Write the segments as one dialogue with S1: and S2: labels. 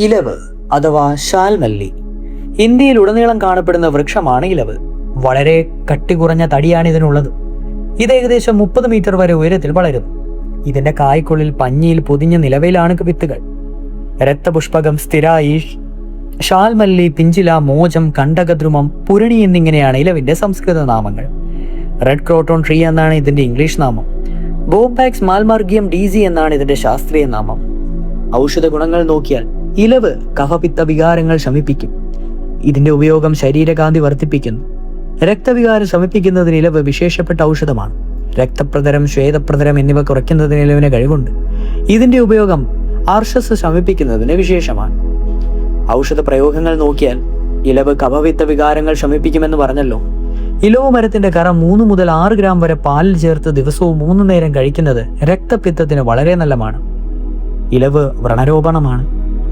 S1: ഇലവ് അഥവാ ശാൽമല്ലി ഇന്ത്യയിൽ ഉടനീളം കാണപ്പെടുന്ന വൃക്ഷമാണ് ഇലവ്. വളരെ കട്ടി കുറഞ്ഞ തടിയാണ് ഇതിനുള്ളത്. ഇത് ഏകദേശം 30 മീറ്റർ വരെ ഉയരത്തിൽ വളരുന്നു. ഇതിന്റെ കായ്ക്കുള്ളിൽ പഞ്ഞിയിൽ പൊതിഞ്ഞ നിലവിലാണ് വിത്തുകൾ. രക്തപുഷ്പകം, സ്ഥിരായി, ശാൽമല്ലി, പിഞ്ചില, മോചം, കണ്ടകദ്രുമം, പുരണി എന്നിങ്ങനെയാണ് ഇലവിന്റെ സംസ്കൃത നാമങ്ങൾ. റെഡ് ക്രോട്ടോൺ ട്രീ എന്നാണ് ഇതിന്റെ ഇംഗ്ലീഷ് നാമം. ബോംബാക്സ് മാൽമർഗിയം ഡീസി എന്നാണ് ഇതിന്റെ ശാസ്ത്രീയ നാമം. ഔഷധ ഗുണങ്ങൾ നോക്കിയാൽ ഇലവ് കഫപിത്ത വികാരങ്ങൾ ശമിപ്പിക്കും. ഇതിന്റെ ഉപയോഗം ശരീരകാന്തി വർദ്ധിപ്പിക്കുന്നു. രക്തവികാരം ശമിപ്പിക്കുന്നതിന് ഇലവ് വിശേഷപ്പെട്ട ഔഷധമാണ്. രക്തപ്രതരം, ശ്വേതപ്രതരം എന്നിവ കുറയ്ക്കുന്നതിന് ഇലവിന് കഴിവുണ്ട്. ഇതിന്റെ ഉപയോഗം ആർഷസ് ശമിപ്പിക്കുന്നതിന് വിശേഷമാണ്. ഔഷധ പ്രയോഗങ്ങൾ നോക്കിയാൽ ഇലവ് കഫപിത്ത വികാരങ്ങൾ ശമിപ്പിക്കുമെന്ന് പറഞ്ഞല്ലോ. ഇലവ് മരത്തിന്റെ കറ 3 മുതൽ 6 ഗ്രാം വരെ പാലിൽ ചേർത്ത് ദിവസവും 3 നേരം കഴിക്കുന്നത് രക്തപിത്തത്തിന് വളരെ നല്ലതാണ്. ഇലവ് വ്രണരോപണമാണ്.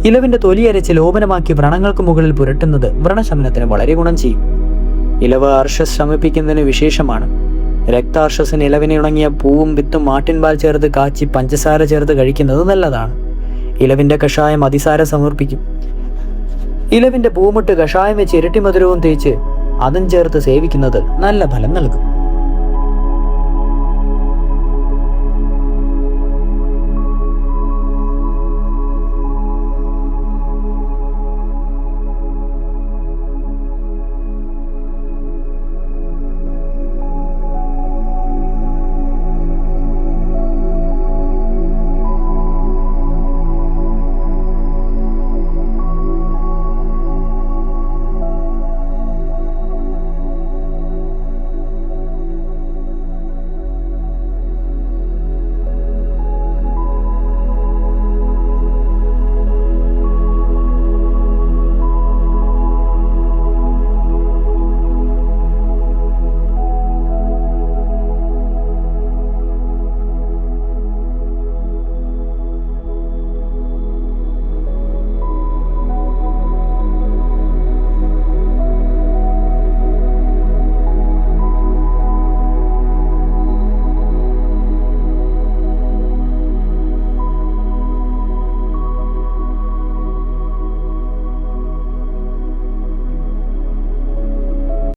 S1: ഇലവിന്റെ തൊലി അരച്ച് ലോപനമാക്കി വ്രണങ്ങൾക്ക് മുകളിൽ പുരട്ടുന്നത് വ്രണശമനത്തിന് വളരെ ഗുണം ചെയ്യും. ഇലവ് അർഷസ് ശമിപ്പിക്കുന്നതിന് വിശേഷമാണ്. രക്താർഷസിന് ഇലവിനെ ഉണങ്ങിയ പൂവും വിത്തും ആട്ടിൻപാൽ ചേർത്ത് കാച്ചി പഞ്ചസാര ചേർത്ത് കഴിക്കുന്നത് നല്ലതാണ്. ഇലവിന്റെ കഷായം അതിസാരം സമർപ്പിക്കും. ഇലവിന്റെ പൂമുട്ട് കഷായം വെച്ച് ഇരട്ടി മധുരവും തേച്ച് അതും ചേർത്ത് സേവിക്കുന്നത് നല്ല ഫലം നൽകും.